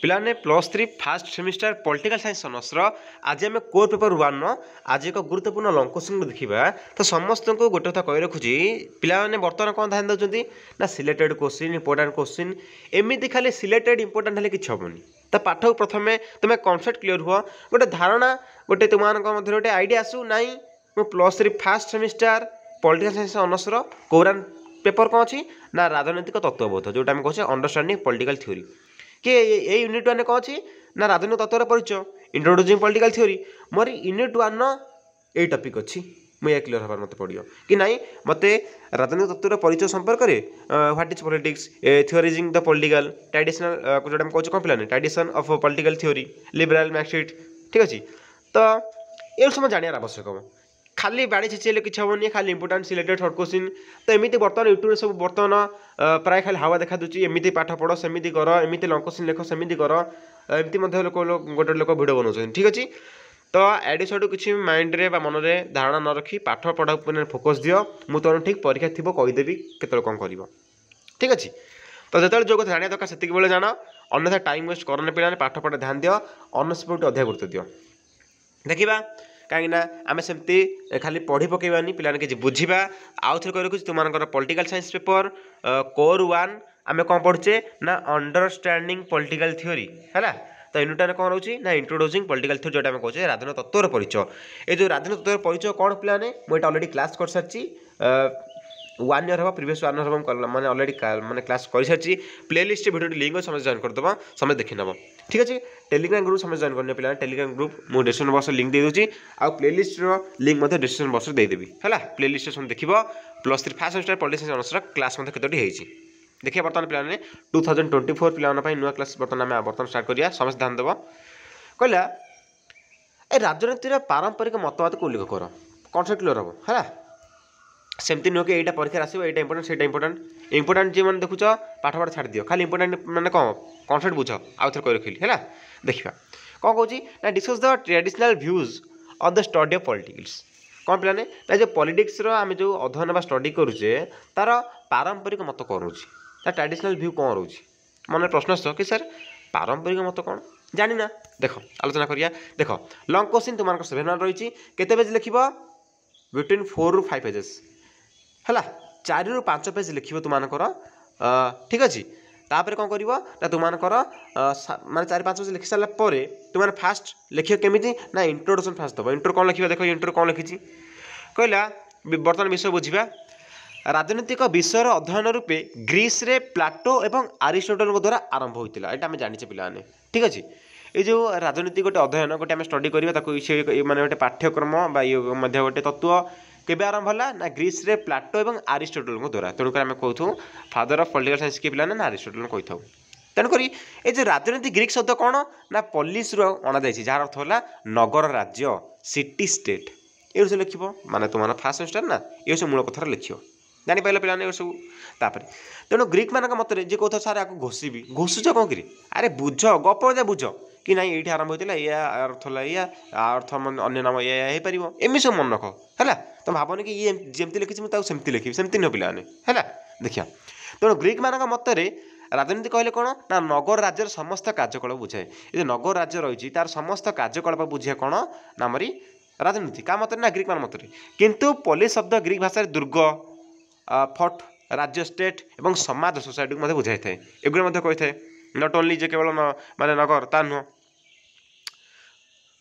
पिलाने +3 first semester political science honours आज आम कोर पेपर 1 आज एक गुरुत्वपूर्ण लंग क्वेश्चन देखा तो समस्त को गोटे कथा कही रखुच्छी पिलाने बर्तमान कौन ध्यान देते ना सिलेक्टेड क्वेश्चन इंपोर्टाट क्वेश्चन एमती खाली सिलेक्टेड इंपोर्टाट हेल्ले कि हेनी तो पाठ को प्रथम तुम कनसेप्ट क्लीयर हुआ गोटे धारणा गोटे तुम गोटे आइडिया आसू ना मो +3 first semester political science honours कोरान पेपर कौन अच्छी ना राजनैतिक तत्वबोध जोटा आम कहे अंडरस्टैंडिंग पॉलिटिकल थ्योरी कि ये यूनिट 1 कौन अच्छी ना राजनीतिक तत्वर परिचय इंट्रोड्यूसिंग पॉलिटिकल थ्योरी मोर यूनिट 1 ये टॉपिक अच्छी मुझे क्लीयर हबार मत पड़ो कि नाई मत राजनीतिक तत्वर परिचय संपर्क में what is politics theorizing the political traditional जो कौन कौन plan tradition of political theory liberal Marxist ठीक अच्छे तो ये सब जानवर आवश्यक खाली बाड़ी छिचेले किसी हेनी खाली इंपोर्टाट सिलेक्टेड शॉर्ट क्वेश्चन तो एमती बर्तमान यूट्यूब सब बर्तमान प्राय खाली हावा देखा दूसरी एमती पाठ पढ़ सेमती कर एमती लंग क्वेश्चन लेख सेमती कर एमती लोक गोटे लोक भिड बनाऊँ ठीक अच्छे तो एडु सैडु किसी माइंड रे मन में धारणा न रखी पाठ पढ़ा फोकस दियो मुझे तुम ठीक परीक्षा थी कहीदेवी केत कौन कर ठीक अच्छे तो जो जो कथा जाना दरकार से जान अन्यथा टाइम वेस्ट करना पिला पाठ पढ़ा ध्यान दियो ऑनर्स पर अधिक गुरुत्व दियो देखा कहीं आम सेमती खाली पढ़ी पकेबानी पिलाने किसी बुझा आउ थे कह रखुच्छी तुम पॉलिटिकल साइंस पेपर कोर 1 आम कौन पढ़ुचे ना अंडरस्टैंडिंग पॉलिटिकल थ्योरी है तो यूनिट कौन रोचे ना इंट्रोड्यूसिंग पॉलिटिकल थ्योरी जोटा कहे राजनीतिक तत्वर परिचय ये जो राजनीतिक तत्वर परिचय कौन पिलाने मुझे अलरेडी क्लास कर सारी 1 ईयर हम प्रीवियस 1 ईयर मैंने अलरेडी मैंने क्लास कर सारी प्लेलिस्ट भिडियो लिंक समझ जॉइन करदेव समझ देखी नब ठीक अच्छे टेलीग्राम ग्रुप समझ जॉइन करने पिला टेलीग्राम ग्रुप मुझे डिस्क्रिप्शन बॉक्स लिंक दे दूँगी आउ प्लेलिस्ट लिंक डिस्क्रिप्शन बॉक्स देदेवी है प्लेलिस्ट सब देख +3 first semester politics honours class केतोटी होती देखिए बर्तमान पिलाने 2024 पिला नुआ क्लास बर्तमान आम बर्तमान स्टार्ट करिया समस्त ध्यान देव कहला ए राजनीतिर पारंपरिक मतवाद को उल्लेख कर कनसेप्ट क्लियर हम है सेमती नुह कि यहाँ परीक्षा आसो यहाँ इंपोर्टाट से इंपोर्टाट इंपोर्टाट जी मैंने देखुच पाठ पढ़ा छाड़ दियो खाली इंपोर्टाट मैंने कौन कनसेप्ट बुझ आउ थे कही रखिली है देखा कौन कौन ना discuss the traditional views of the study of politics कौन पिलाने ना जो पॉलिटिक्स आम जो अध्ययन स्टडी करुचे तार पारंपरिक मत कौन रोचे ता ट्रेडिशनल व्यू कौन रोचे मन प्रश्न आस कि सर पारंपरिक मत कौन जानी ना देख आलोचना करिया देख लंग क्वेश्चन तुम 7 मार्क रही केते पेज लिख बिटवीन 4 ରୁ 5 पेजेस है 4 ରୁ 5 पेज लिख तुमकर ठीक अच्छे तापर कौन कर तुमकर माने 4-5 पेज लिखि सारापर तुम फास्ट लिख केमी ना इंट्रोडक्शन फास्ट दब इंट्रो कौन लिखा देख इंट्रो कौन लिखी कहला बर्तमान विषय बुझा राजनीतिक विषय अध्ययन रूपे ग्रीस रे प्लाटो एवं आरिस्टोटल द्वारा आरंभ होता है यहाँ आम जाने पिलाने ठीक अच्छे ये जो राजनीति गोटे अध्ययन गोटे आम स्टडी करवा माने गोटे पाठ्यक्रम ये गोटे तत्व केबे आरंभ होला ना ग्रीस रे प्लाटो एवं आरिस्टोटल द्वारा तेणुक आम कहूँ फादर ऑफ पॉलिटिकल साइंस के पिलाने ना आरिस्टोटल कही था तेणुक ये जो राजनीति ग्रीक शब्द कौन ना पॉलिस आना जाए जार अर्थ है नगर राज्य सिटी स्टेट ये सब लिख माने तुम फास्ट सेमिस्टर ना ये सब मूल कथार लिख जापारे पिलाने सब तापर तेणु ग्रीक मान मतरे जी कहता सारे आपको घोषी घोषुच कौन कि अरे बुझ गप बुझ कि ना ये आरंभ होता है या अर्थ है अर्थ अन्य नाम या हो एम सब मन रख है तुम भावनी कि ये जमी लिखी सेमती लिखी सेमती नुह पिलाने है देखिया तेणु ग्रीक मान मतरे राजनीति कहले कौन ना नगर राज्यर समस्त कार्यकलाप बुझाए ये नगर राज्य रही तार समस्त कार्यकलाप बुझे कौन नामरी राजनीति क्या मतरे ना ग्रीक मान मतरे किंतु पॉलिस शब्द ग्रीक भाषा दुर्ग फट राज्य स्टेट एवं समाज सोसाइटी को बुझाई थाए एगुड़ा कही थाए नट ओनली जे केवल माने नगर ता नुह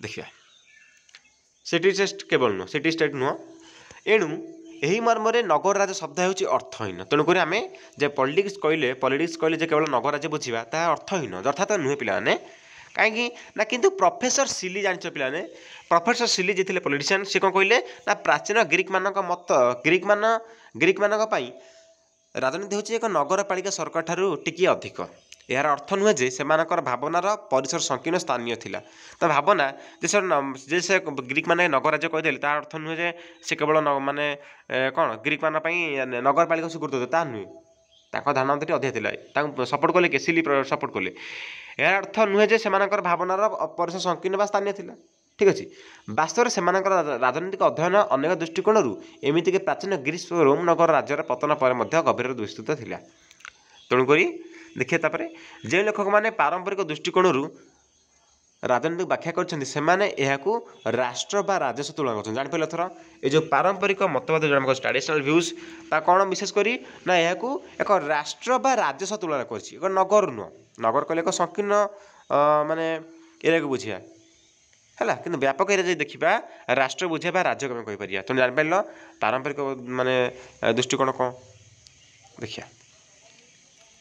देखिए सिटी स्टेट केवल नुह सिटी स्टेट नुह एणु यही मर्म नगर राज्य शब्द होची अर्थहीन तेणुक आम जे पॉलिटिक्स कहले केवल नगर राज्य बुझा ता अर्थहीन अर्थात नुहे पिलाने कहीं ना किंतु प्रोफेसर सिली जान पिलाने प्रोफेसर सिली जी थे पॉलिटिशियन सी कौन कहले ना प्राचीन ग्रीक मान मत ग्रीक मान राजनीति हूँ एक नगरपालिका सरकार ठारू टिकी अधिक यार अर्थ नुहे जे से भावनार परिसर संकीर्ण स्थानीय थिला तो भावना जे से ग्रीक माने नगर राज्य कहीदे तार अर्थ नुहे जे से केवल माने कौन ग्रीक मान नगरपालिका से गुरुत्व ता नुहे धारणा अधिक था सपोर्ट कले केसिली सपोर्ट कले यार अर्थ नुहे जे से भावनार परिसर संकीर्ण स्थानीय थिला ठीक अच्छे वास्तव में राजनीतिक अध्ययन अनेक दृष्टिकोण एमतीक प्राचीन ग्रीस रोम नगर राज्यर पतन पर गभीर विस्तृत थिला तेणुक देखिए तापर जो लेखक मैंने पारंपरिक दृष्टिकोण राजनीति व्याख्या कर राष्ट्र बा राजस्व तुलना कर जापर थर ये जो पारंपरिक मतवाद जो ट्रेडिशनल व्यूज ता कौन विशेषकर ना यह एक राष्ट्र बा राजस्व तुलना कर नगर नुह नगर कहले एक संकीर्ण माने एरिया को बुझिया है कि व्यापक एरिया देखा राष्ट्र बुझे राज्य कम कहीपर तुम जापर पारंपरिक माने दृष्टिकोण कौन देखिए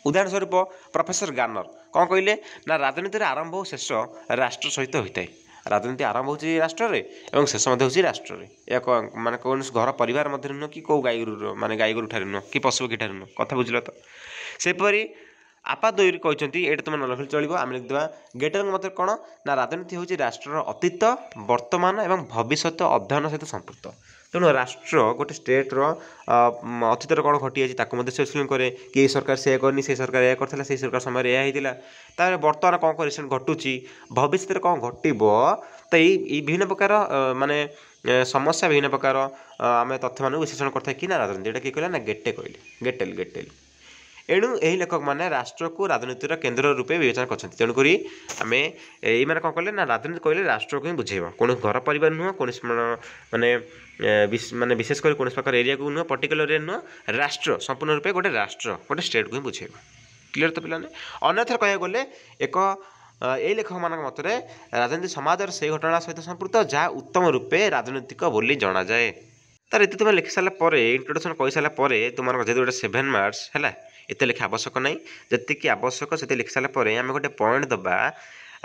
उदाहरण स्वरूप प्रोफेसर गार्नर कौन कहले ना राजनीति आरंभ और शेष राष्ट्र सहित होता है राजनीति आरंभ हो राष्ट्र और शेष राष्ट्र माने कौन घर परिवार मध्य नुह कि कौ गाई माने गाई गोरु ठार नुह कि पशुपक्षी ठार नुह कथा बुझल तो सेपरी आपा दोई कहते ये तुम न लिखिले चलो आम लिखिदेवा गेटर मत कौन ना राजनीति हूँ राष्ट्र अतीत वर्तमान और भविष्य अध्ययन सहित संपृक्त तेणु राष्ट्र गोटे स्टेट्र अतीत कौन घटी जाए से एक्सप्लेन करे कि सरकार से करनी से सरकार यह करता से सरकार समय यह होता बर्तमान कौन कर रिसेंट घटुची भविष्य कौन घटो तो ये विभिन्न प्रकार माने समस्या विभिन्न प्रकार आम तथ्य मान विश्लेषण करता कि ना राजनीति यहाँ किए कहला ना गेटे कहले गेटेल एणु यही लेखक मैंने राष्ट्र को राजनीतिर केन्द्र रूपे विवेचना कर तेणुक आम ये कौन कले ना राजनीति कहले राष्ट्र को ही बुझेब कौन घर परिवार नुह कौन माने माने विशेषकर कौन प्रकार एरिया को नुह पर्टिकुलर एरिया नुह राष्ट्र संपूर्ण रूपे गोटे राष्ट्र गोटे स्टेट को ही बुझेब क्लीयर तो पिलाने अन्यथर कह गले एक यही लेखक मान मतरे राजनीति समाज से घटना सहित संपृक्त जहाँ उत्तम रूपे राजनीतिक बोली जना जाए तार ये तुम लिखि सारापर इंट्रोडक्शन कही सारापर तुम जो गोटे 7 मार्क्स है एत लिखा आवश्यक ना जी आवश्यक से लिखि सारापर आम गोटे पॉइंट दबा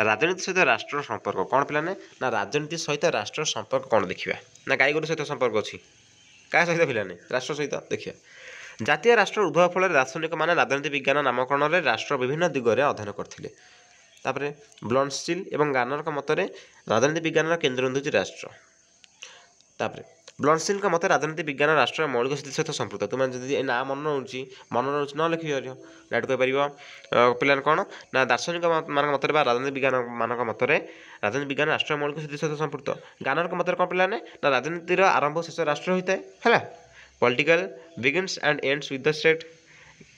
राजनीति सहित राष्ट्र संपर्क कौन पिलाने ना राजनीति सहित राष्ट्र संपर्क कौन देखा ना गाई गोरु सहित संपर्क अच्छी क्या सहित पिलाने राष्ट्र सहित देखिए जातीय राष्ट्र उद्भव फल दार्शनिक मैंने राजनीति विज्ञान नामकरण में राष्ट्र विभिन्न दिगरे अध्ययन करते ब्लॉन्स्टिल और गार्नर मतरे राजनीति विज्ञान केन्द्र हूँ राष्ट्र तापर ब्लॉन्स्टिल मत राजनीति विज्ञान राष्ट्र मौलिक स्थिति सहित संपृक्त तुम जब ना मन रोच न लिखि डायरेक्ट कहीपर पिला कौन ना दार्शनिक मान मत राजनीति विज्ञान मान मतरे राजनीति विज्ञान राष्ट्र मौलिक स्थिति सहित संपृक्त गार्नर मत कौन पिलाने ना राजनीतिर आरंभ शेष राष्ट्र होता है political begins and ends with the state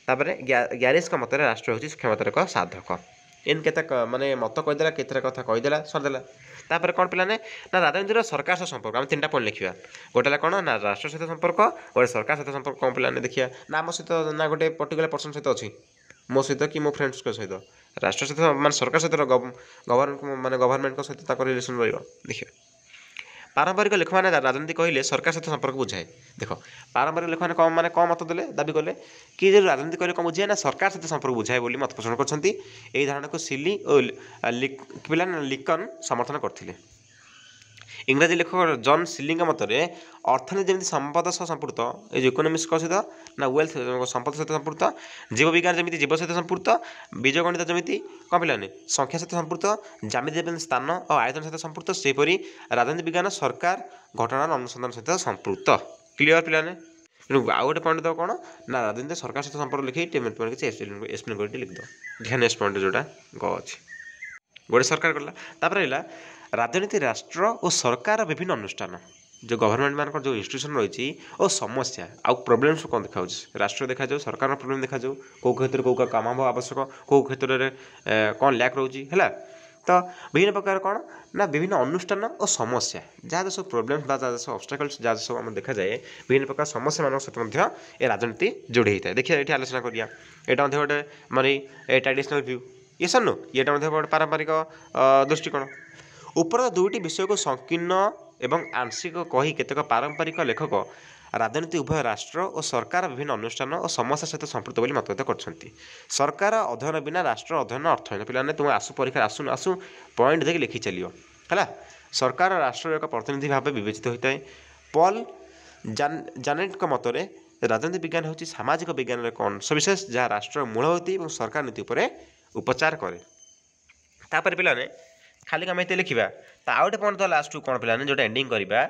तापर ग्यारेज मत राष्ट्र हूँ क्षमतार एक साधक इन के माने मत कहीदेला केतरा कथा कहीदेला सरदेला तापर कौन पिलाने ना राजनीतिर सरकार सहित संपर्क आम 3टा पॉइंट लिखा गोटे कौन ना राष्ट्र सहित संपर्क गोटे सरकार सहित संपर्क कौन पिलाने देखिए ना आम सहित ना गोटे पर्टिकुलर पर्सन सहित अच्छी मो सहित कि मो फ्रेंड्स सहित राष्ट्र सहित माने सरकार सहित गवर्नमेंट सहित रिलेशन रही देखिए पारंपरिक लेख मैंने राजनीति कहले सरकार सहित संपर्क बुझाए देख पारंपरिक लेख मैंने कौन मत देले दाबी कले कि जो राजनीति कहले कौन बुझाए ना सरकार सहित संपर्क बुझाए बोली मत पोषण करछंती एही धारणा को सिली और लिकन समर्थन करथिले इंग्राजी लेखक जॉन सिलिंग मतरे अर्थनीति जमी संपद सह संपूर्त ये इकोनोमिक्स सहित ना वेल्थ संपद सहित संपूर्त जीव विज्ञान जमी जीव सहित संपूर्त बीजगणित जमी कौन पिलाने संख्या सहित संपूर्त जामिति स्थान और आयतन सहित संपूर्त सेपरी राजनीति विज्ञान सरकार घटनार अनुसंधान सहित संपूर्त क्लीयर पिलाने तेणु आउ गोटे पॉइंट दब कौन ना राजनीति सरकार सहित संपर्क लिखी किसी एक्सप्लेन कर लिखिद ध्यान नेक्स्ट पॉइंट जोटा ग अच्छी गोटे सरकार कला रहा राजनीति राष्ट्र और सरकार विभिन्न अनुष्ठान जो गवर्नमेंट मान जो इंस्टीट्यूशन रही और समस्या आउ प्रोब्लेम्स कौन देखा राष्ट्र देखा जाऊ सरकार प्रोब्लेम देखा जाऊ कौ क्षेत्र कौ काम आवश्यक कौ क्षेत्र में कौन लैक रोचे है तो विभिन्न प्रकार कौन ना विभिन्न अनुष्ठान और समस्या जहाँ सब प्रोब्लेम्स जहाँ सब ऑब्स्टेकल्स जहाँ सब आम देखा जाए विभिन्न प्रकार समस्या मान सहित ये राजनीति जोड़ी होता है देखिए ये आलोचना करिया यहाँ गोटे माने ट्रेडिशनल व्यू ये सर नो ये गोटे पारंपरिक दृष्टिकोण उपरोक्त दुईटी विषय को संकीर्ण एवं आंशिक कही केतक पारंपरिक लेखक राजनीति उभय राष्ट्र और सरकार विभिन्न अनुष्ठान और समस्या सहित संपृक्त बोली मतभेद करछंती सरकार अध्ययन बिना राष्ट्र अध्ययन अर्थहीन पिलाने तुम आसु परीक्षा आसु आसु पॉइंट देखिए लिखि चलियो है सरकार राष्ट्र एक प्रतिनिधि भाव विवेचित होता है पॉल जानेट मतरे राजनीति विज्ञान हूँ सामाजिक विज्ञान एक अंश विशेष जहाँ राष्ट्र मूलभूति और सरकार नीति उपरे उपचार करे तापर पिलाने खाली आम ये लिखा आउ गोटे पॉइंट तो लास्ट कौन पिलाने जो एंडिंग करवा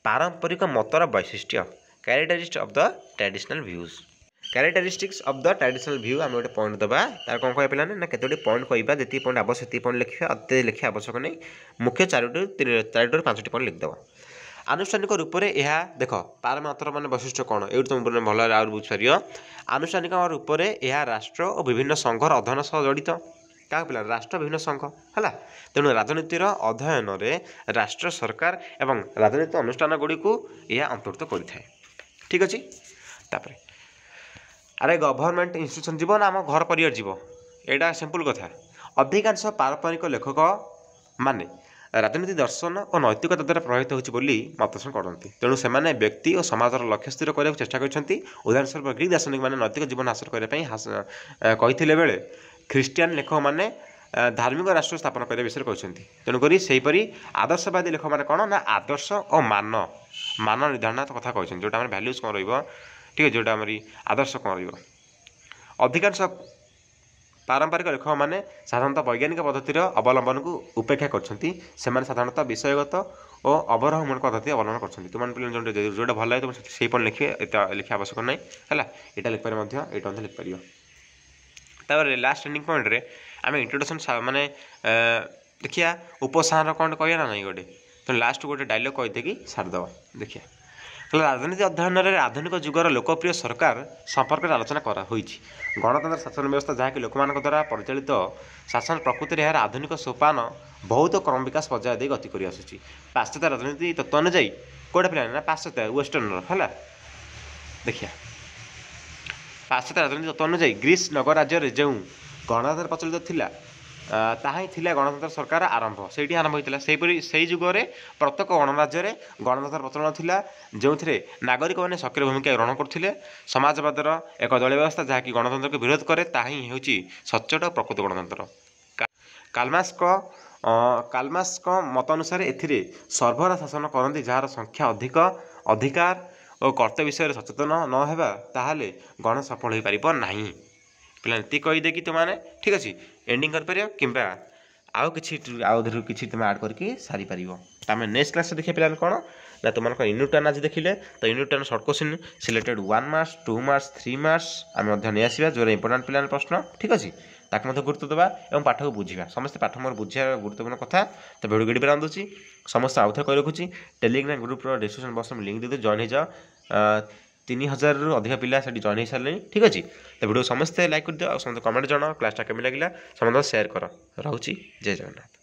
पारंपरिक मतर वैशिष्ट्य characteristics of the traditional views characteristics of the traditional view आम गोटे पॉइंट दबा तार कौन कह पिलाने ना केतोटी पॉइंट कहवा जी पॉइंट आवश्यक पॉइंट लिखा अत लिखा आवश्यक नहीं मुख्य 4 ରୁ 5ଟି पॉइंट लिखिदेव आनुष्ठानिक रूप में यह देख पारमात्र मान वैशिष्ट कौन ये तुम भल आहुरी बुझीपार आनुष्ठानिक रूप में यह राष्ट्र और विभिन्न संघर अध्ययन सह जड़ित क्या पिला राष्ट्र विभिन्न संघ है तेणु राजनीतिर अध्ययन में राष्ट्र सरकार एवं राजनीतिक अनुष्ठान गुड़ी को यह अंतर्भुक्त करें ठीक अच्छे तापर अरे गवर्नमेंट इंस्टीट्यूशन जीव ना आम घर परिवार जीव एटा सिंपल कथा अधिकांश पारंपरिक लेखक माने राजनीति दर्शन और नैतिकता द्वारा प्रभावित होती मत पोषण करती तेणु से व्यक्ति और समाजर लक्ष्य स्थिर करने को चेष्टा करते उदाहरण स्वरूप ग्रीक दार्शनिक मैंने नैतिक जीवन हासिल करने कहते बेले ख्रीस्टियान लेखक मैंने धार्मिक राष्ट्र स्थापन करने विषय कहते तेणुक सेहीपरि आदर्शवादी लेखक मैंने कौन ना आदर्श और मान मान निर्धारण कथा कहते जोटा आम भैल्यूज कौन ठीक है जोटा आम आदर्श कौन अधिकांश पारंपरिक लेखक मैंने साधारणतः वैज्ञानिक पद्धतिर अवलंबन को उपेक्षा करछंती सेमाने साधारणतः विषयगत और अवरोहण पद्धति अवलंबन करछंती तुम जोटा भल लगे तुम से लिखे लिखा आवश्यक ना है यहाँ लिखिपारे यहाँ लिखिपर तापर लास्ट एंडिंग पॉइंट रे आम इंट्रोडक्शन माने देखिया उपसार कौन कह ना नहीं गोटे तो लास्ट गोटे डायलॉग कहते कि सारदेव देखिए राजनीति अध्ययन में आधुनिक जुगर लोकप्रिय सरकार संपर्क में आलोचना गणतंत्र शासन व्यवस्था जहाँकि लोक द्वारा परिचालित शासन प्रकृति यार आधुनिक सोपान बहुत क्रम विकास पर्याय दे गति कर आसूँ पाश्चात्य राजनीति तत्व अनुजाई कौटा पिला ना पाश्चात्य वेस्टर्न है देखिए पाश्चात्य राजनीति तत्व अनुजाई ग्रीस नगर राज्य जो गणतंत्र प्रचलित थिला ताहा ही थिला गणतंत्र सरकार आरंभ से आरंभ होता से जुगरे प्रत्येक गणराज्य गणतंत्र प्रचलन थिला जो नागरिक मैंने सक्रिय भूमिका ग्रहण करते समाजवादर एक दलीय व्यवस्था जहाँकि गणतंत्र को विरोध करे ताहा ही हूँ सच्चोट प्रकृत गणतंत्र कालमार्क्स मत अनुसार एथिरे सर्वरा शासन करती जार संख्या अधिक अधिकार और कर्तव्य विषय सचेतन न होगा ताहले गण सफल हो पार ना पिला कहीदे कि तुमने ठीक अच्छे एंडिंग कर कि आउ कि तुम आड करके सारी पार तुम नेक्स्ट क्लास देखिए पिला कौन ना तुम यूनिट टेन आज देखिले तो unit ten shirt question selected 1 marks 2 marks 3 marks आम नहीं आसवा जो इंपोर्टाट पिला प्रश्न ठीक अच्छे ताकि गुरुत्व देवा और पाठ को बुझा समस्त पाठ मोर बुझा गुरुत्वपूर्ण कथा तो भिडियो गेट पर दूसरी समस्त आउ थे कही रखुच्छी टेलीग्राम ग्रुप डिस्क्रिप्शन बॉक्स में लिंक दे जॉइन हो जाओ 3000 रु अधिक पिला जॉइन हो सारे ठीक अच्छे तो वीडियो समस्ते लाइक कर दियो समस्त कमेंट जनाओ क्लासटा केमी लगे समस्त शेयर कर रोची जय जगन्नाथ।